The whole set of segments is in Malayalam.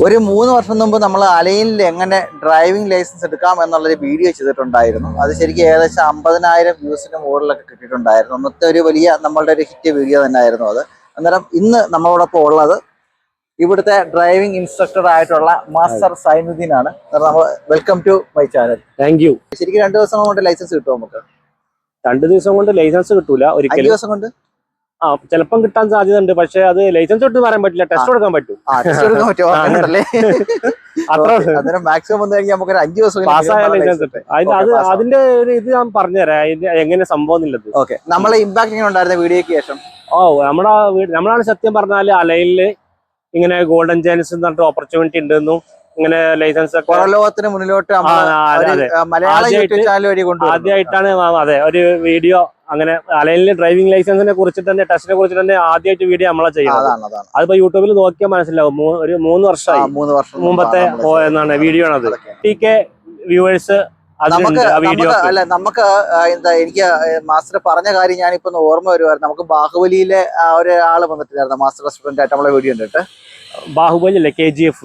ഒരു 3 വർഷം മുമ്പ് നമ്മൾ അലൈനിൽ എങ്ങനെ ഡ്രൈവിംഗ് ലൈസൻസ് എടുക്കാം എന്നുള്ളൊരു വീഡിയോ ചെയ്തിട്ടുണ്ടായിരുന്നു. അത് ശരിക്കും ഏകദേശം 50,000 വ്യൂസിന് മുകളിലൊക്കെ കിട്ടിയിട്ടുണ്ടായിരുന്നു. അന്നത്തെ ഒരു വലിയ നമ്മളുടെ ഒരു ഹിറ്റ് വീഡിയോ തന്നെ ആയിരുന്നു അത്. അന്നേരം ഇന്ന് നമ്മളോടൊപ്പം ഉള്ളത് ഇവിടുത്തെ ഡ്രൈവിംഗ് ഇൻസ്ട്രക്ടർ ആയിട്ടുള്ള മാസ്റ്റർ സൈനുദ്ദീൻ ആണ്. നമ്മൾ welcome to my channel. Thank you. ശരിക്കും 2 ദിവസം കൊണ്ട് ലൈസൻസ് കിട്ടും നമുക്ക്? 2 ദിവസം കൊണ്ട് ലൈസൻസ് കിട്ടൂല, ഒരിക്കലും 5 ദിവസം കൊണ്ട് ചിലപ്പം കിട്ടാൻ സാധ്യത ഉണ്ട്. പക്ഷെ അത് ലൈസൻസ് കിട്ടും പറയാൻ പറ്റില്ല, ടെസ്റ്റ് കൊടുക്കാൻ പറ്റും. മാക്സിമം വന്നു കഴിഞ്ഞാൽ നമുക്ക് 5 ദിവസം പാസ്സായ ലൈസൻസ് കിട്ടും. അതിന്റെ ഒരു ഇത് ഞാൻ പറഞ്ഞുതരാം എങ്ങനെ സംഭവം എന്നുള്ളത്. ഓക്കെ, നമ്മളെ ഇമ്പാക്ട് എങ്ങനെ ഉണ്ടായിരുന്ന വീഡിയോക്ക് ശേഷം? നമ്മളാണ് സത്യം പറഞ്ഞാല് അലൈനില് ഇങ്ങനെ ഗോൾഡൻ ചാൻസ് എന്ന് പറഞ്ഞിട്ട് ഓപ്പർച്യൂണിറ്റി ഉണ്ടെന്നും ഇങ്ങനെ ലൈസൻസ് ലോകത്തിന് മുന്നിലോട്ട് ആദ്യമായിട്ടാണ് അതെ ഒരു വീഡിയോ അങ്ങനെ അലൈനിൽ ഡ്രൈവിംഗ് ലൈസൻസിനെ കുറിച്ചിട്ട് തന്നെ ടെസ്റ്റിനെ കുറിച്ചിട്ട് തന്നെ ആദ്യമായിട്ട് വീഡിയോ നമ്മളെ ചെയ്യുന്നത്. അതിപ്പോ യൂട്യൂബിൽ നോക്കിയാൽ മനസ്സിലാവും. ഒരു 3 വർഷമായി മുമ്പത്തെ എന്നാണ് വീഡിയോ ആണത്. TK വ്യൂവേഴ്സ് നമുക്ക് എന്താ, എനിക്ക് മാസ്റ്റർ പറഞ്ഞ കാര്യം ഞാനിപ്പോ ഓർമ്മ വരുമായിരുന്നു. നമുക്ക് ബാഹുബലിയിലെ ഒരാള് വന്നിട്ടില്ലായിരുന്നു മാസ്റ്റർ സ്റ്റുഡന്റ് ആയിട്ട് നമ്മളെ വീഡിയോ കണ്ടിട്ട്. ബാഹുബലി അല്ലേ, KGF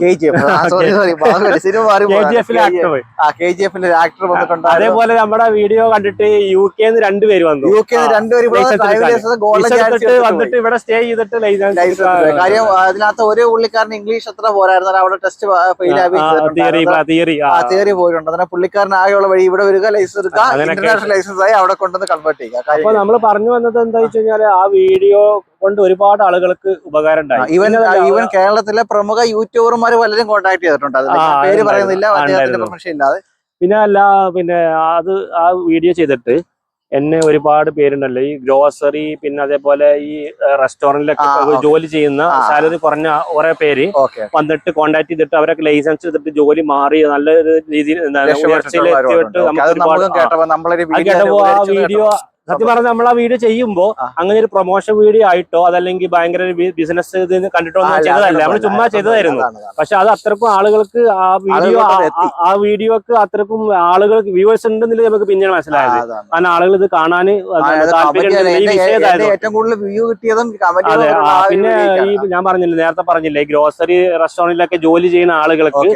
ആക്ടർ വന്നിട്ടുണ്ട്. അതേപോലെ നമ്മുടെ വീഡിയോ കണ്ടിട്ട് UK 2 പേര് വന്നു. വന്നിട്ട് ഇവിടെ സ്റ്റേ ചെയ്തിട്ട് ലൈസൻസ്. കാര്യം അതിനകത്ത് ഒരു പുള്ളിക്കാരൻ ഇംഗ്ലീഷ് അത്ര പോരായിരുന്നു, അവിടെ ടെസ്റ്റ് തിയറി പോയിട്ടുണ്ട്. അങ്ങനെ പുള്ളിക്കാരൻ ആകെയുള്ള വഴി ഇവിടെ വരിക, ലൈസൻസ് എടുക്കുക, ഇന്റർനാഷണൽ ലൈസൻസ് ആയി അവിടെ കൊണ്ടുവന്ന് കൺവേർട്ട് ചെയ്യുക. അപ്പൊ നമ്മൾ പറഞ്ഞു വന്നത് എന്താ വെച്ച് കഴിഞ്ഞാല് ആ വീഡിയോ കൊണ്ട് ഒരുപാട് ആളുകൾക്ക് ഉപകാരം ഉണ്ടായി. ഈവൻ കേരളത്തിലെ പ്രമുഖ യൂട്യൂബർമാർ പലരും കോൺടാക്ട് ചെയ്തിട്ടുണ്ട്. പേര് പറയുന്നില്ല, പെർമിഷൻ ഇല്ലാതെ. പിന്നെ അത് ആ വീഡിയോ ചെയ്തിട്ട് എന്നെ ഒരുപാട് പേരുണ്ടല്ലോ ഈ ഗ്രോസറി, പിന്നെ അതേപോലെ ഈ റെസ്റ്റോറന്റിലൊക്കെ ജോലി ചെയ്യുന്ന സാലറി കുറഞ്ഞ കുറെ പേര് വന്നിട്ട് കോൺടാക്ട് ചെയ്തിട്ട് അവരൊക്കെ ലൈസൻസ് എടുത്തിട്ട് ജോലി മാറി നല്ല രീതിയിൽ ഉയർച്ചയിലെത്തിയിട്ട് നമുക്ക് ആ വീഡിയോ സത്യം പറഞ്ഞാൽ നമ്മൾ ആ വീഡിയോ ചെയ്യുമ്പോ അങ്ങനെ ഒരു പ്രൊമോഷൻ വീഡിയോ ആയിട്ടോ അതല്ലെങ്കിൽ ഭയങ്കര ബിസിനസ് കണ്ടിട്ടോ ഒന്നും ചെയ്തതല്ല, നമ്മൾ ചുമ്മാ ചെയ്തതായിരുന്നു. പക്ഷെ അത് അത്രക്കും ആളുകൾക്ക് ആ വീഡിയോക്ക് അത്രക്കും ആളുകൾക്ക് വ്യൂവേഴ്സ് ഉണ്ടെന്നില്ല നമുക്ക് പിന്നീട് മനസ്സിലായത്. കാരണം ആളുകൾ ഇത് കാണാന് അതെ. പിന്നെ ഈ ഞാൻ പറഞ്ഞില്ലേ, നേരത്തെ പറഞ്ഞില്ലേ, ഗ്രോസറി റെസ്റ്റോറന്റിലൊക്കെ ജോലി ചെയ്യുന്ന ആളുകൾക്ക്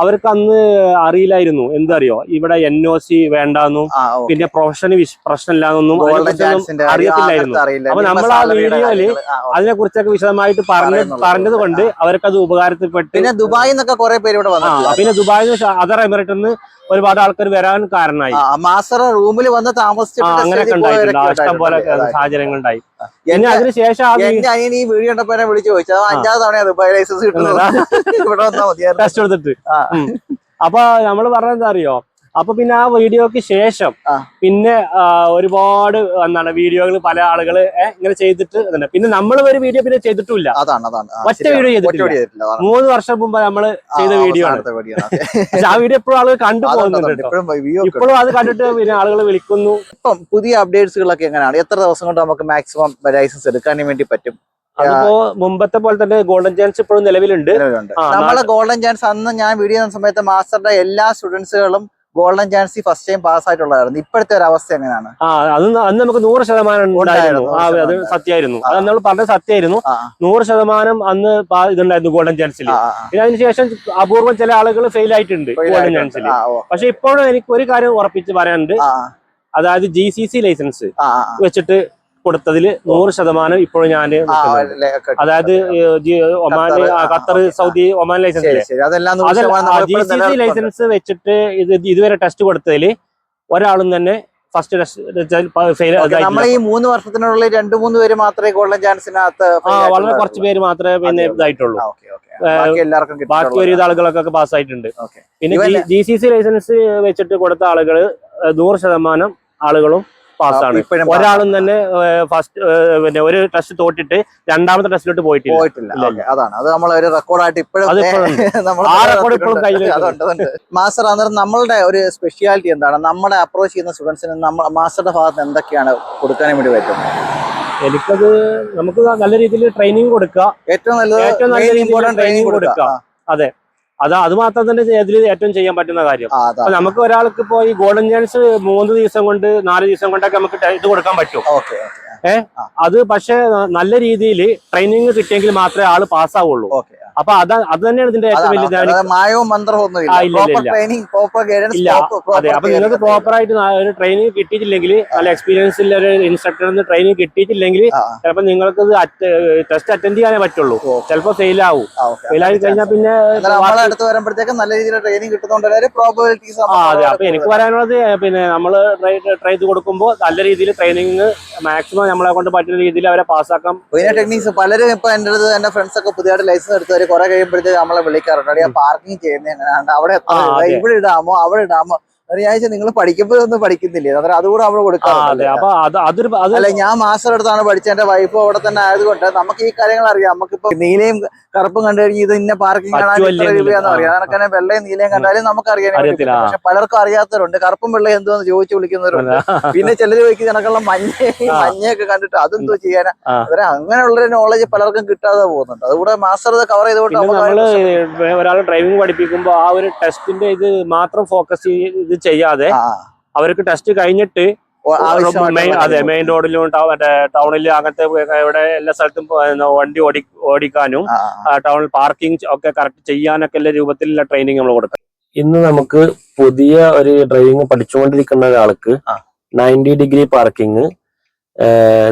അവർക്ക് അന്ന് അറിയില്ലായിരുന്നു. എന്തറിയോ, ഇവിടെ NOC വേണ്ടെന്നും പിന്നെ പ്രൊഫഷന് പ്രശ്നമില്ലാന്നൊന്നും അറിയത്തില്ലായിരുന്നു. അപ്പൊ നമ്മൾ ആ വീഡിയോയില് അതിനെ കുറിച്ചൊക്കെ വിശദമായിട്ട് പറഞ്ഞത് കൊണ്ട് അവർക്ക് അത് ഉപകാരത്തിൽപ്പെട്ട്. പിന്നെ ദുബായിൽ നിന്നൊക്കെ കുറെ പേര് ഇവിടെ വന്നു. പിന്നെ ദുബായിൽ നിന്ന് അതർ എമിറേറ്റിൽ നിന്ന് ഒരുപാട് ആൾക്കാർ വരാൻ കാരണമായി. മാസ്റ്റർ റൂമിൽ വന്ന് താമസിച്ചിട്ട് അങ്ങനെയൊക്കെ ഉണ്ടായിട്ടുണ്ട്, ഇഷ്ടം പോലെ സാഹചര്യങ്ങൾ ഉണ്ടായി. പിന്നെ അതിനുശേഷം ഈ വീഡിയോ കണ്ടപ്പോ വിളിച്ചു ചോദിച്ചത് 5ാം തവണ ദുബായ് ലൈസൻസ് കിട്ടുന്നത് ഇവിടെ വന്നാൽ മതി ടെസ്റ്റ് എടുത്തിട്ട്. അപ്പൊ നമ്മൾ പറഞ്ഞെന്താ അറിയോ, അപ്പൊ പിന്നെ ആ വീഡിയോക്ക് ശേഷം പിന്നെ ഒരുപാട് എന്താണ് വീഡിയോകൾ പല ആളുകള് ഇങ്ങനെ ചെയ്തിട്ട് പിന്നെ നമ്മൾ ഒരു വീഡിയോ പിന്നെ ചെയ്തിട്ടില്ല. ഒറ്റ വീഡിയോ ചെയ്തിട്ടില്ല. 3 വർഷം മുമ്പ് നമ്മള് ചെയ്ത വീഡിയോ ആണ്. പക്ഷെ ആ വീഡിയോ എപ്പോഴും ആളുകൾ കണ്ടു പോകുന്നുണ്ട്. ഇപ്പോഴും അത് കണ്ടിട്ട് പിന്നെ ആളുകൾ വിളിക്കുന്നു. ഇപ്പം പുതിയ അപ്ഡേറ്റ്സുകളൊക്കെ എങ്ങനെയാണ്? എത്ര ദിവസം കൊണ്ട് നമുക്ക് മാക്സിമം ലൈസൻസ് എടുക്കാൻ വേണ്ടി പറ്റും? അതിപ്പോ മുമ്പത്തെ പോലെ തന്നെ ഗോൾഡൻ ചാൻസ് ഇപ്പോഴും നിലവിലുണ്ട്. നമ്മളെ ഗോൾഡൻ ചാൻസ് അന്ന് ഞാൻ വീഡിയോ ചെയ്യുന്ന സമയത്ത് മാസ്റ്ററുടെ എല്ലാ സ്റ്റുഡൻസുകളും golden chance first time pass ആയിട്ടുള്ളതായിരുന്നു. ഇപ്പോഴത്തെ ഒരു അവസ്ഥ എങ്ങനെയാണ്? അന്ന് നമുക്ക് 100% ഉണ്ടായിരുന്നു. അത് സത്യമായിരുന്നു. അത് നമ്മൾ പറഞ്ഞത് സത്യമായിരുന്നു. 100% അന്ന് ഇതുണ്ടായിരുന്നു ഗോൾഡൻ ചാൻസിൽ. പിന്നെ അതിനുശേഷം അപൂർവം ചില ആളുകൾ ഫെയിൽ ആയിട്ടുണ്ട് ഗോൾഡൻ ചാൻസിൽ. പക്ഷെ ഇപ്പോഴും എനിക്ക് ഒരു കാര്യം ഉറപ്പിച്ച് പറയാനുണ്ട്, അതായത് GCC ലൈസൻസ് വെച്ചിട്ട് കൊടുത്തതിൽ 100% ഇപ്പോഴും ഞാൻ, അതായത് Oman, Qatar, Saudi, Oman license GCC license വെച്ചിട്ട് ഇതുവരെ ടെസ്റ്റ് കൊടുത്തതിൽ ഒരാളും തന്നെ ഫസ്റ്റ് നമ്മൾ ഈ 3 വർഷത്തിനുള്ളിൽ 2-3 പേര് മാത്രമേ ഗോൾഡൻ ചാൻസിനകത്ത്, വളരെ കുറച്ച് പേര് മാത്രമേ പിന്നെ ഇതായിട്ടുള്ളൂ. ബാക്കി ഒരുവിധ ആളുകളൊക്കെ പാസ്സായിട്ടുണ്ട്. പിന്നെ GCC ലൈസൻസ് വെച്ചിട്ട് കൊടുത്ത ആളുകൾ 100% ആളുകളും പാസ്സാണ്. ഒരാളും തന്നെ ഫസ്റ്റ് പിന്നെ ഒരു ടെസ്റ്റ് തോറ്റിട്ട് രണ്ടാമത്തെ ടെസ്റ്റിലോട്ട് പോയിട്ടില്ല. അതാണ് അത് നമ്മൾ ഒരു റെക്കോർഡായിട്ട് ഇപ്പോഴും മാസ്റ്റർ. അന്നേരം നമ്മളുടെ ഒരു സ്പെഷ്യാലിറ്റി എന്താണ്? നമ്മുടെ അപ്രോച്ച് ചെയ്യുന്ന സ്റ്റുഡൻസിന് മാസ്റ്ററുടെ ഭാഗത്ത് എന്തൊക്കെയാണ് കൊടുക്കാൻ വേണ്ടി പറ്റുന്നത്? നമുക്ക് നല്ല രീതിയിൽ ട്രെയിനിങ് കൊടുക്കുക, ഏറ്റവും നല്ല രീതിയിൽ ട്രെയിനിങ് കൊടുക്കുക. അതെ, അത് മാത്രം തന്നെ ഇതിൽ ഏറ്റവും ചെയ്യാൻ പറ്റുന്ന കാര്യം. നമുക്ക് ഒരാൾക്ക് ഇപ്പോ ഈ ഗോൾഡൻ ചാൻസ് 3 ദിവസം കൊണ്ട് 4 ദിവസം കൊണ്ടൊക്കെ നമുക്ക് ഇത് കൊടുക്കാൻ പറ്റും. അത് പക്ഷെ നല്ല രീതിയിൽ ട്രെയിനിങ് കിട്ടിയെങ്കിൽ മാത്രമേ ആള് പാസ്സാവുള്ളൂ. അപ്പൊ അത് തന്നെയാണ് ഇതിന്റെ ഏറ്റവും വലിയ മായവും മന്ത്രവും ഒന്നും ട്രെയിനിങ് പ്രോപ്പർ ഗൈഡൻസ് ഇല്ല. അതെ, അപ്പൊ നിങ്ങൾക്ക് പ്രോപ്പർ ആയിട്ട് ഒരു ട്രെയിനിങ് കിട്ടിയിട്ടില്ലെങ്കിൽ, നല്ല എക്സ്പീരിയൻസ് ഉള്ള ഒരു ഇൻസ്ട്രക്ടറിന് ട്രെയിനിങ് കിട്ടിയിട്ടില്ലെങ്കിൽ ചിലപ്പോൾ നിങ്ങൾക്ക് ടെസ്റ്റ് അറ്റൻഡ് ചെയ്യാനേ പറ്റുള്ളൂ. ചിലപ്പോൾ ഫെയിൽ ആവും. ഫെയിൽ ആയി കഴിഞ്ഞാൽ പിന്നെ അടുത്ത് വരുമ്പോഴത്തേക്കും നല്ല രീതിയിൽ ട്രെയിനിങ് കിട്ടുന്നുണ്ട് പ്രോബബിലിറ്റീസ്. അതെ, അപ്പൊ എനിക്ക് പറയാനുള്ളത് പിന്നെ നമ്മള് ട്രൈ ചെയ്ത് കൊടുക്കുമ്പോൾ നല്ല രീതിയിൽ ട്രെയിനിങ് മാക്സിമം നമ്മളെ കൊണ്ട് പറ്റുന്ന രീതിയിൽ അവരെ പാസ്സാക്കാം. ടെക്നിക്സ് പലരും ഇപ്പൊ എന്റെ അടുത്ത് എന്റെ ഫ്രണ്ട്സ് ഒക്കെ പുതിയതായിട്ട് ലൈസൻസ് എടുത്തവര് കുറെ കഴിയുമ്പോഴത്തേക്ക് നമ്മളെ വിളിക്കാറുണ്ട്. പാർക്കിംഗ് ചെയ്യുന്ന എങ്ങനെയാണ്, അവിടെ ഇവിടെ ഇടാമോ അവിടെ ഇടാമോ, ഒരാഴ്ച നിങ്ങൾ പഠിക്കുമ്പോഴൊന്നും പഠിക്കുന്നില്ലേ, അതുകൂടെ നമ്മൾ കൊടുക്കാറുണ്ട്. അല്ല, ഞാൻ മാസ്റ്റർ എടുത്താണ് പഠിച്ചത്, എന്റെ വൈഫ് അവിടെ തന്നെ ആയതുകൊണ്ട് നമുക്ക് ഈ കാര്യങ്ങൾ അറിയാം. നമുക്കിപ്പോ നീലയും കറുപ്പും കണ്ടു കഴിഞ്ഞാൽ ഇത് ഇന്ന പാർക്കിംഗ് ആണ് ഇത്ര രൂപയാന്ന് അറിയാം. അതൊക്കെ വെള്ളയും നീലയും കണ്ടാലും നമുക്ക് അറിയാൻ പറ്റും. പക്ഷെ പലർക്കും അറിയാത്തവരുണ്ട്. കറുപ്പും വെള്ളയും എന്തോന്ന് ചോദിച്ചു വിളിക്കുന്നവരുണ്ട്. പിന്നെ ചിലർ ചോദിക്കും കണക്കുള്ള മഞ്ഞയൊക്കെ കണ്ടിട്ട് അതെന്തോ ചെയ്യാനാ. അങ്ങനെയുള്ളൊരു നോളജ് പലർക്കും കിട്ടാതെ പോകുന്നുണ്ട്. അതുകൂടെ മാസ്റ്റർ കവർ ചെയ്തുകൊണ്ട് നമ്മള് ഒരാൾ ഡ്രൈവിംഗ് പഠിപ്പിക്കുമ്പോൾ ആ ഒരു ടെസ്റ്റിന്റെ ഇത് മാത്രം ഫോക്കസ് ചെയ്ത് ചെയ്യാതെ അവർക്ക് ടെസ്റ്റ് കഴിഞ്ഞിട്ട് മെയിൻ റോഡിലും മറ്റേ ടൗണിൽ അങ്ങനത്തെ ഇവിടെ എല്ലാ സ്ഥലത്തും വണ്ടി ഓടിക്കാനും ടൗണിൽ പാർക്കിംഗ് ഒക്കെ കറക്റ്റ് ചെയ്യാനൊക്കെ ഉള്ള രൂപത്തിലുള്ള ട്രെയിനിങ് നമ്മൾ കൊടുക്കാം. ഇന്ന് നമുക്ക് പുതിയ ഒരു ഡ്രൈവിംഗ് പഠിച്ചുകൊണ്ടിരിക്കുന്ന ഒരാൾക്ക് 90 ഡിഗ്രി പാർക്കിംഗ്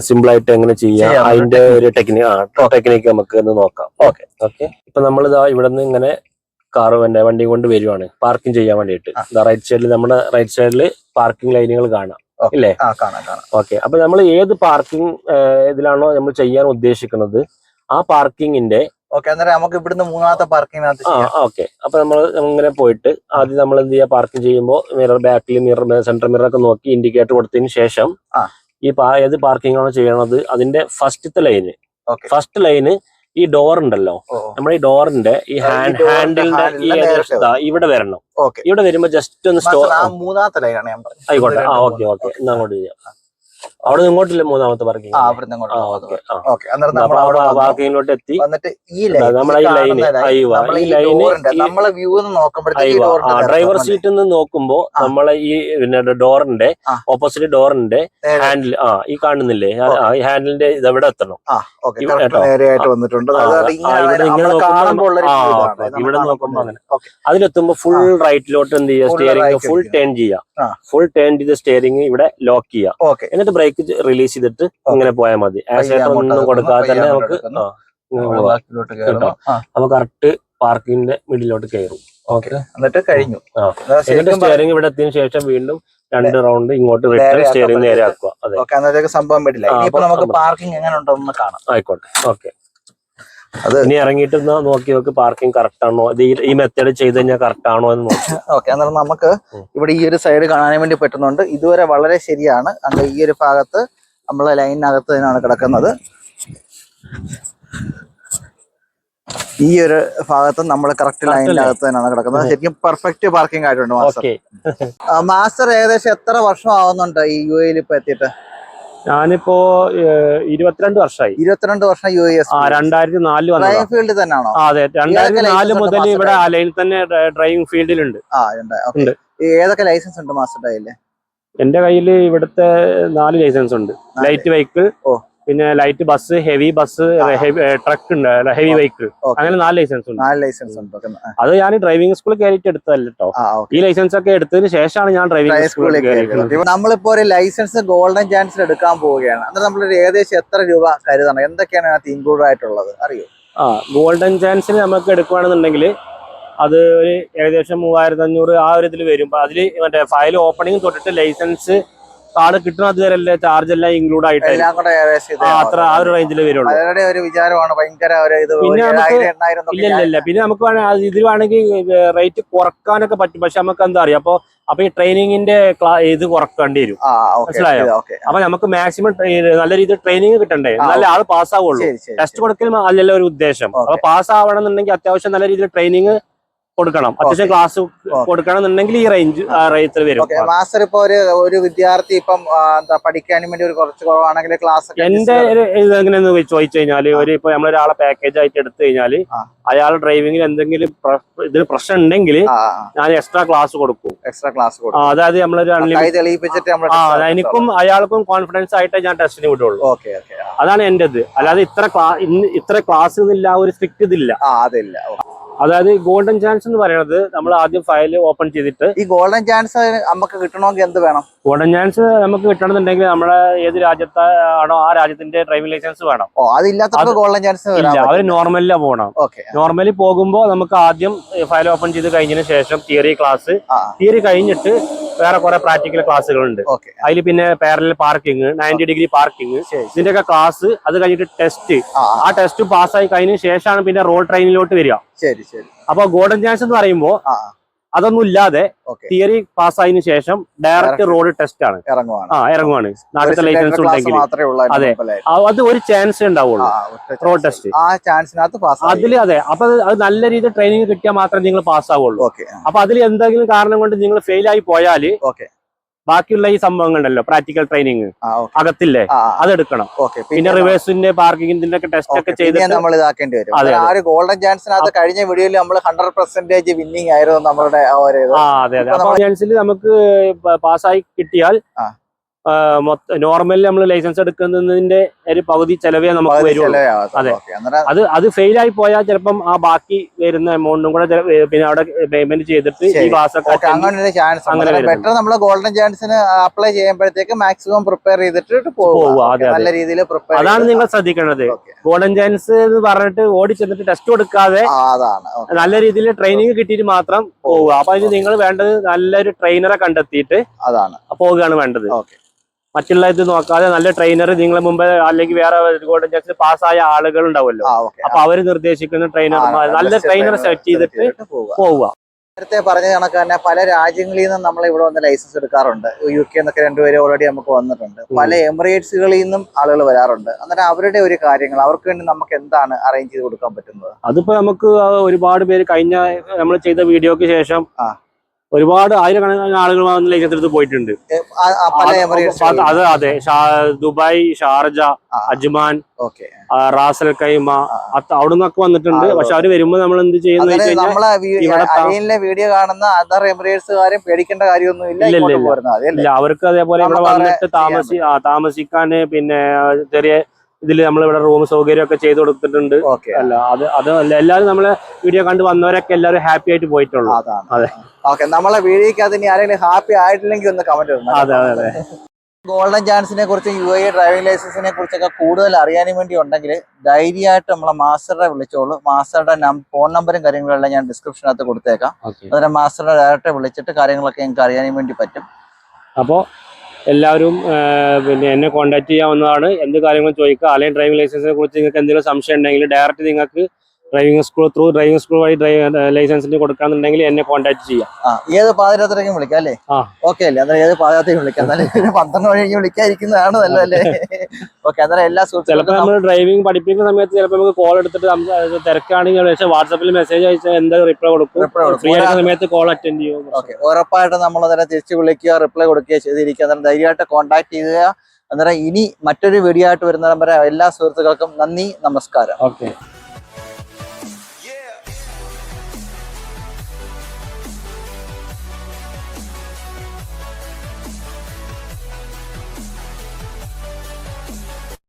സിമ്പിൾ ആയിട്ട് എങ്ങനെ ചെയ്യാം, അതിന്റെ ഒരു ടെക്നിക്ക് നമുക്ക് ഒന്ന് നോക്കാം. ഓക്കെ. ഇപ്പൊ നമ്മളിതാ ഇവിടെ നിന്ന് ഇങ്ങനെ വണ്ടി കൊണ്ട് വരുവാണ് പാർക്കിംഗ് ചെയ്യാൻ വേണ്ടിയിട്ട്. റൈറ്റ് സൈഡിൽ നമ്മുടെ റൈറ്റ് സൈഡിൽ പാർക്കിംഗ് ലൈനുകൾ കാണാം ഇല്ലേ? ഓക്കെ. അപ്പൊ നമ്മൾ ഏത് പാർക്കിംഗ് ഇതിലാണോ നമ്മൾ ചെയ്യാൻ ഉദ്ദേശിക്കുന്നത് ആ പാർക്കിങ്ങിന്റെ നമുക്ക് ഇവിടുന്ന് മൂന്നാമത്തെ പാർക്കിംഗ്. ഓക്കെ. അപ്പൊ നമ്മൾ ഇങ്ങനെ പോയിട്ട് ആദ്യം നമ്മൾ എന്ത് ചെയ്യാ, പാർക്കിംഗ് ചെയ്യുമ്പോൾ മിറർ ബാക്കിൽ സെൻട്രൽ മിറർ ഒക്കെ നോക്കി ഇൻഡിക്കേറ്റർ കൊടുത്തതിന് ശേഷം ഈ ഏത് പാർക്കിംഗ് ആണോ ചെയ്യണത് അതിന്റെ ഫസ്റ്റ് ലൈന് ഈ ഡോർ ഉണ്ടല്ലോ, നമ്മുടെ ഈ ഡോറിന്റെ ഈ ഹാൻഡിലിന്റെ ഇവിടെ വരണം. ഇവിടെ വരുമ്പോ ജസ്റ്റ് ഒന്ന് മൂന്നാമത്തെ ലൈനാണ് ഞാൻ പറഞ്ഞത്. ആയിക്കോട്ടെ. ഓക്കെ. എന്നാ അങ്ങോട്ട് ചെയ്യാം. അവിടെ നിന്ന് ഇങ്ങോട്ടില്ല മൂന്നാമത്തെ പാർക്കിംഗ്. പാർക്കിങ്ങിലോട്ട് എത്തി നമ്മളെ ഡ്രൈവർ സീറ്റിൽ നിന്ന് നോക്കുമ്പോ നമ്മളെ ഈ ഡോറിന്റെ ഓപ്പോസിറ്റ് ഡോറിന്റെ ഹാൻഡിൽ ഈ കാണുന്നില്ലേ, ഈ ഹാൻഡിലിന്റെ ഇതെവിടെ എത്തണം. ഇവിടെ നോക്കുമ്പോ അങ്ങനെ അതിലെത്തുമ്പോ ഫുൾ റൈറ്റിലോട്ട് എന്ത് ചെയ്യുക, സ്റ്റിയറിംഗ് ഫുൾ ടേൺ ചെയ്യാം. ഫുൾ ടേൺ ചെയ്ത് സ്റ്റിയറിംഗ് ഇവിടെ ലോക്ക് ചെയ്യാം. എന്നിട്ട് ബ്രേക്ക് റിലീസ് ചെയ്തിട്ട് ഇങ്ങനെ പോയാൽ മതി. ആക്സിലേറ്റർ ഒന്നും കൊടുക്കാതെ തന്നെ നമുക്ക് അപ്പൊ കറക്റ്റ് പാർക്കിങ്ങിന്റെ മിഡിലോട്ട് കയറും. എന്നിട്ട് കഴിഞ്ഞു. എന്നിട്ട് സ്റ്റിയറിംഗ് ഇവിടെ എത്തിയതിനു ശേഷം വീണ്ടും 2 റൗണ്ട് ഇങ്ങോട്ട് റിട്ടേൺ സ്റ്റിയറിംഗ് നേരെ ആക്കുക. അതെ, സംഭവം പറ്റില്ല. ഇപ്പൊ നമുക്ക് പാർക്കിംഗ് എങ്ങനെ ഉണ്ടോന്ന് കാണാം. ആയിക്കോട്ടെ. ഓക്കെ. ഇനി ഇറങ്ങിയിട്ട് നോക്കി നോക്ക് പാർക്കിംഗ് കറക്റ്റ് ആണോ, ഈ മെത്തേഡ് ചെയ്ത് കഴിഞ്ഞാൽ കറക്റ്റ് ആണോ എന്ന് നോക്കി. ഓക്കെ. അന്നേരം നമുക്ക് ഇവിടെ ഈ ഒരു സൈഡ് കാണാൻ വേണ്ടി പറ്റുന്നുണ്ട്. ഇതുവരെ വളരെ ശരിയാണ്. അന്ന് ഈ ഒരു ഭാഗത്ത് നമ്മളെ ലൈനിനകത്ത് തന്നെയാണ് കിടക്കുന്നത്. ഈ ഒരു ഭാഗത്ത് നമ്മൾ കറക്റ്റ് ലൈനിനകത്ത് തന്നെയാണ് കിടക്കുന്നത്. ശരിക്കും പെർഫെക്റ്റ് പാർക്കിംഗ് ആയിട്ടുണ്ട് മാസ്റ്റർ. മാസ്റ്റർ ഏകദേശം എത്ര വർഷം ആവുന്നുണ്ട് ഈ UAE ഇപ്പൊ എത്തിയിട്ട്? ഞാനിപ്പോ 22 വർഷമായി. 22 വർഷം UAE. 2004 ഡ്രൈവിംഗ് ഫീൽഡിൽ തന്നെയാണോ? അതെ, 2004 മുതൽ ഇവിടെ അലയിൽ തന്നെ ഡ്രൈവിംഗ് ഫീൽഡിലുണ്ട്. ഏതൊക്കെ ലൈസൻസ് ഉണ്ട് മാസ്റ്ററുടെ കയ്യില്? എന്റെ കയ്യിൽ ഇവിടുത്തെ 4 ലൈസൻസ് ഉണ്ട്. ലൈറ്റ് വെഹിക്കിൾ, പിന്നെ light bus, heavy bus, truck ഉണ്ട്, ഹെവി വെഹിക്കിൾ, അങ്ങനെ 4 ലൈസൻസ് ഉണ്ട്. 4 ലൈസൻസ് ഉണ്ട്. അത് ഞാൻ ഡ്രൈവിംഗ് സ്കൂളിൽ കയറിയിട്ട് എടുത്തതല്ല കേട്ടോ. ഈ ലൈസൻസ് ഒക്കെ എടുത്തതിന് ശേഷമാണ് ഞാൻ ഡ്രൈവിംഗ് സ്കൂളിൽ കയറിയത്. നമ്മളിപ്പോ ഒരു ലൈസൻസ് ഗോൾഡൻ ചാൻസിൽ എടുക്കാൻ പോവുകയാണ്. അന്നേരം നമ്മളൊരു ഏകദേശം എത്ര രൂപ കരുതണം? എന്തൊക്കെയാണ് അതിനകത്ത് ഇൻക്ലൂഡ് ആയിട്ടുള്ളത് അറിയോ? ഗോൾഡൻ ചാൻസിന് നമുക്ക് എടുക്കുകയാണെന്നുണ്ടെങ്കിൽ അത് ഒരു ഏകദേശം 3500 ആ ഒരു ഇതിൽ വരും. അതിൽ മറ്റേ ഫയൽ ഓപ്പണിംഗ് തൊട്ടിട്ട് ലൈസൻസ് കാർഡ് കിട്ടുന്ന അതുവരെ ചാർജ് എല്ലാം ഇൻക്ലൂഡ് ആയിട്ട് അത്ര ആ ഒരു റേഞ്ചിൽ വരുള്ളൂ. പിന്നെ നമുക്ക് ഇതിൽ വേണമെങ്കിൽ റേറ്റ് കുറക്കാനൊക്കെ പറ്റും. പക്ഷെ നമുക്ക് എന്താ അറിയാം, അപ്പൊ ഈ ട്രെയിനിങ്ങിന്റെ ഇത് കുറക്കേണ്ടി വരും. മനസ്സിലായോ? അപ്പൊ നമുക്ക് മാക്സിമം നല്ല രീതിയിൽ ട്രെയിനിങ് കിട്ടണ്ടേ, നല്ല ആള് പാസ്സാവുള്ളൂ. ടെസ്റ്റ് കൊടുക്കൽ അല്ലല്ലോ ഒരു ഉദ്ദേശം. അപ്പൊ പാസ് ആവണം എന്നുണ്ടെങ്കിൽ അത്യാവശ്യം നല്ല രീതിയിൽ ട്രെയിനിങ് കൊടുക്കണം. അത്യാവശ്യം ക്ലാസ് കൊടുക്കണം എന്നുണ്ടെങ്കിൽ ഈ റേഞ്ച് വരും. മാസ്റ്റർ ഇപ്പൊ ഒരു വിദ്യാർത്ഥി ഇപ്പം എന്താ പഠിക്കാനും വേണ്ടി ഒരു കുറച്ച് കുറവാണെങ്കിൽ ക്ലാസ് എന്റെ ഇതെങ്ങനെയെന്ന് ചോദിച്ചു കഴിഞ്ഞാല് ഇപ്പൊ നമ്മളൊരാളെ പാക്കേജ് ആയിട്ട് എടുത്തു കഴിഞ്ഞാല് അയാൾ ഡ്രൈവിംഗിൽ എന്തെങ്കിലും ഇതിന് പ്രശ്നം ഉണ്ടെങ്കിൽ ഞാൻ എക്സ്ട്രാ ക്ലാസ് കൊടുക്കും. അതായത് നമ്മളൊരു എനിക്കും അയാൾക്കും കോൺഫിഡൻസ് ആയിട്ട് ഞാൻ ടെസ്റ്റിന് വിടുള്ളൂ. അതാണ് എന്റെ ഇത്. അല്ലാതെ ഇത്ര ക്ലാസ് എന്നില്ല, ഒരു സ്ട്രിക്റ്റ് ഇതില്ല. അതായത് ഗോൾഡൻ ചാൻസ് എന്ന് പറയുന്നത് നമ്മൾ ആദ്യം ഫയൽ ഓപ്പൺ ചെയ്തിട്ട് ഈ ഗോൾഡൻ ചാൻസ് നമുക്ക് കിട്ടണമെങ്കിൽ എന്ത് വേണം? ഗോൾഡൻ ചാൻസ് നമുക്ക് കിട്ടണമെന്നുണ്ടെങ്കിൽ നമ്മുടെ ഏത് രാജ്യത്താണോ ആ രാജ്യത്തിന്റെ ഡ്രൈവിംഗ് ലൈസൻസ് വേണം. അതില്ലാത്ത ഗോൾഡൻ ചാൻസ് ഇല്ല, അവര് നോർമലിലാ പോകണം. നോർമലി പോകുമ്പോൾ നമുക്ക് ആദ്യം ഫയൽ ഓപ്പൺ ചെയ്ത് കഴിഞ്ഞതിന് ശേഷം തിയറി കഴിഞ്ഞിട്ട് വേറെ കുറെ പ്രാക്ടിക്കൽ ക്ലാസ്സുകളുണ്ട്. അതിൽ പിന്നെ പാരലൽ പാർക്കിംഗ്, 90 ഡിഗ്രി പാർക്കിംഗ്, ഇതിന്റെയൊക്കെ ക്ലാസ്. അത് കഴിഞ്ഞിട്ട് ടെസ്റ്റ്. ആ ടെസ്റ്റ് പാസ്സായി കഴിഞ്ഞതിന് ശേഷമാണ് പിന്നെ റോഡ് ട്രെയിനിലോട്ട് വരിക. അപ്പൊ ഗോൾഡൻ ചാൻസ് എന്ന് പറയുമ്പോ അതൊന്നും ഇല്ലാതെ തിയറി പാസ്സായതിനു ശേഷം ഡയറക്റ്റ് റോഡ് ടെസ്റ്റ് ആണ് ഇറങ്ങുവാണ്. നാട്ടിലത്തെ ലൈസൻസ് ഉണ്ടെങ്കിൽ അതെ, അത് ഒരു ചാൻസ് ഉണ്ടാവുള്ളൂ റോഡ് ടെസ്റ്റ്. അതില് അതെ. അപ്പൊ അത് നല്ല രീതിയിൽ ട്രെയിനിങ് കിട്ടിയാൽ മാത്രമേ നിങ്ങൾ പാസ്സാവുള്ളൂ. അപ്പൊ അതിൽ എന്തെങ്കിലും കാരണം കൊണ്ട് നിങ്ങൾ ഫെയിൽ ആയി പോയാല് ബാക്കിയുള്ള ഈ സംഭവങ്ങളുണ്ടല്ലോ, പ്രാക്ടിക്കൽ ട്രെയിനിങ് അകത്തില്ലേ, അതെടുക്കണം. പിന്നെ റിവേഴ്സിന്റെ പാർക്കിംഗിന്റെ ഒക്കെ ടെസ്റ്റ് ഒക്കെ ചെയ്ത് നമ്മൾ ഇതാക്കേണ്ടി വരും. ഗോൾഡൻ ചാൻസിനകത്ത് കഴിഞ്ഞ വീഡിയോയിൽ നമ്മൾ 100% വിന്നിംഗ് ആയിരുന്നു നമ്മളുടെ. അതെ അതെ. അപ്പൊ ചാൻസിൽ നമുക്ക് പാസ്സായി കിട്ടിയാൽ നോർമലി നമ്മൾ ലൈസൻസ് എടുക്കുന്നതിന്റെ ഒരു പകുതി ചെലവേ നമുക്ക് വരുള്ളൂ. അതെ. അത് ഫെയിൽ ആയി പോയാൽ ചിലപ്പം ആ ബാക്കി വരുന്ന എമൗണ്ടും കൂടെ പിന്നെ അവിടെ പേയ്മെന്റ് ചെയ്തിട്ട് ഈ ക്ലാസ് ഒക്കെ അങ്ങനെ ബെറ്റർ നമ്മൾ ഗോൾഡൻ ചാൻസിന് അപ്ലൈ ചെയ്യുമ്പോഴത്തേക്ക് മാക്സിമം പ്രിപ്പയർ ചെയ്തിട്ട് പോവുക. നല്ല രീതിയിൽ പ്രിപ്പയർ. അതാണ് നിങ്ങൾ ശ്രദ്ധിക്കേണ്ടത്. ഗോൾഡൻ ചാൻസ് എന്ന് പറഞ്ഞിട്ട് ഓടി ചെന്നിട്ട് ടെസ്റ്റ് കൊടുക്കാതെ നല്ല രീതിയിൽ ട്രെയിനിങ് കിട്ടിയിട്ട് മാത്രം പോവുക. അപ്പൊ അതിന് നിങ്ങൾ വേണ്ടത് നല്ലൊരു ട്രെയിനറെ കണ്ടെത്തിയിട്ട് പോവുകയാണ് വേണ്ടത്. മറ്റുള്ള ഇത് നോക്കാതെ നല്ല ട്രെയിനർ നിങ്ങളെ മുമ്പ് അല്ലെങ്കിൽ വേറെ ഗോൾഡൻ ചാൻസ് പാസ്സായ ആളുകൾ ഉണ്ടാവുമല്ലോ, അപ്പൊ അവര് നിർദ്ദേശിക്കുന്ന ട്രെയിനർമാർ, നല്ല ട്രെയിനർ സെലക്ട് ചെയ്തിട്ട് പോവുക. നേരത്തെ പറഞ്ഞ കണക്ക് തന്നെ പല രാജ്യങ്ങളിൽ നിന്നും നമ്മൾ ഇവിടെ വന്ന് ലൈസൻസ് എടുക്കാറുണ്ട്. UK എന്നൊക്കെ 2 പേര് ഓൾറെഡി നമുക്ക് വന്നിട്ടുണ്ട്. പല എമിറേറ്റ്സുകളിൽ നിന്നും ആളുകൾ വരാറുണ്ട്. അന്നേരം അവരുടെ ഒരു കാര്യങ്ങൾ അവർക്ക് വേണ്ടി നമുക്ക് എന്താണ് അറേഞ്ച് ചെയ്ത് കൊടുക്കാൻ പറ്റുന്നത്? അതിപ്പോ നമുക്ക് ഒരുപാട് പേര് കഴിഞ്ഞ നമ്മൾ ചെയ്ത വീഡിയോക്ക് ശേഷം ഒരുപാട് ആയിരക്കണക്കിന് ആളുകൾ വന്ന് ലൈസൻസ് എടുത്ത് പോയിട്ടുണ്ട്. അതെ, Dubai, Sharjah, Ajman, Ras al Khaimah, അവിടെ നിന്നൊക്കെ വന്നിട്ടുണ്ട്. പക്ഷെ അവര് വരുമ്പോ നമ്മൾ എന്ത് ചെയ്യുന്ന വീഡിയോ കാണുന്ന അതർ എമിറേറ്റ്സുകാരും പേടിക്കേണ്ട കാര്യമൊന്നും ഇല്ല. അവർക്ക് അതേപോലെ ഇവിടെ വന്നിട്ട് താമസിക്കാന് പിന്നെ ചെറിയ ഇതിൽ നമ്മളിവിടെ റൂം സൗകര്യം ഒക്കെ ചെയ്ത് കൊടുത്തിട്ടുണ്ട്. അല്ല അതല്ല, എല്ലാവരും നമ്മളെ വീഡിയോ കണ്ട് വന്നവരൊക്കെ എല്ലാവരും ഹാപ്പി ആയിട്ട് പോയിട്ടുള്ളൂ. അതെ. നമ്മളെ വീഡിയോക്ക് അതിന് ആരെങ്കിലും ഹാപ്പി ആയിട്ടില്ലെങ്കിൽ ഒന്ന് കമന്റ് ഇടണം. അതെ. ഗോൾഡൻ ചാൻസിനെ കുറിച്ച് UAE ഡ്രൈവിംഗ് ലൈസൻസിനെ കുറിച്ചൊക്കെ കൂടുതൽ അറിയാനും വേണ്ടി ഉണ്ടെങ്കിൽ ധൈര്യമായിട്ട് നമ്മളെ മാസ്റ്ററെ വിളിച്ചോളൂ. മാസ്റ്ററുടെ ഫോൺ നമ്പറും കാര്യങ്ങളെല്ലാം ഞാൻ ഡിസ്ക്രിപ്ഷനകത്ത് കൊടുത്തേക്കാം. അന്നേരം മാസ്റ്ററുടെ ഡയറക്റ്റ് വിളിച്ചിട്ട് കാര്യങ്ങളൊക്കെ നിങ്ങൾക്ക് അറിയാനും വേണ്ടി പറ്റും. അപ്പോൾ എല്ലാവരും പിന്നെ എന്നെ കോൺടാക്ട് ചെയ്യാവുന്നതാണ്. എന്ത് കാര്യങ്ങളും ചോദിക്കുക. അല്ലെങ്കിൽ ഡ്രൈവിംഗ് ലൈസൻസിനെ കുറിച്ച് നിങ്ങൾക്ക് എന്തെങ്കിലും സംശയം ഉണ്ടെങ്കിൽ ഡയറക്റ്റ് നിങ്ങൾക്ക് ഡ്രൈവിംഗ് സ്കൂൾ വഴി ലൈസൻസിന് കൊടുക്കാന്നുണ്ടെങ്കിൽ എന്നെ കോൺടാക്ട് ചെയ്യാം. ഏത് പാതിരാത്രിക്കും വിളിക്കാം അല്ലേ? ഓക്കെ അല്ലേ? അന്നേരം ഏത് പാതിരാത്രിക്കും വിളിക്കാം. 12 മണിക്ക് വിളിക്കാതിരിക്കുന്നതാണ് നല്ലതല്ലേ? ഓക്കെ. അന്നേരം എല്ലാ ചിലപ്പോൾ നമ്മൾ ഡ്രൈവിംഗ് പഠിപ്പിക്കുന്ന സമയത്ത് ചിലപ്പോൾ നമുക്ക് കോൾ എടുത്തിട്ട് തിരക്കാണെങ്കിൽ പക്ഷേ വാട്സാപ്പിൽ മെസ്സേജ് അയച്ചാൽ എന്താ റിപ്ലൈ കൊടുക്കും. ഫ്രീ ആയിരുന്ന സമയത്ത് കോൾ അറ്റൻഡ് ചെയ്യും. ഓക്കെ. ഉറപ്പായിട്ടും നമ്മൾ അതിനെ തിരിച്ച് വിളിക്കുക, റിപ്ലൈ കൊടുക്കുകയോ ചെയ്തിരിക്കുക. അന്നേരം ധൈര്യമായിട്ട് കോൺടാക്ട് ചെയ്യുക. അന്നേരം ഇനി മറ്റൊരു വീഡിയോ ആയിട്ട് വരുന്നവരെ എല്ലാ സുഹൃത്തുക്കൾക്കും നന്ദി, നമസ്കാരം. ഓക്കെ.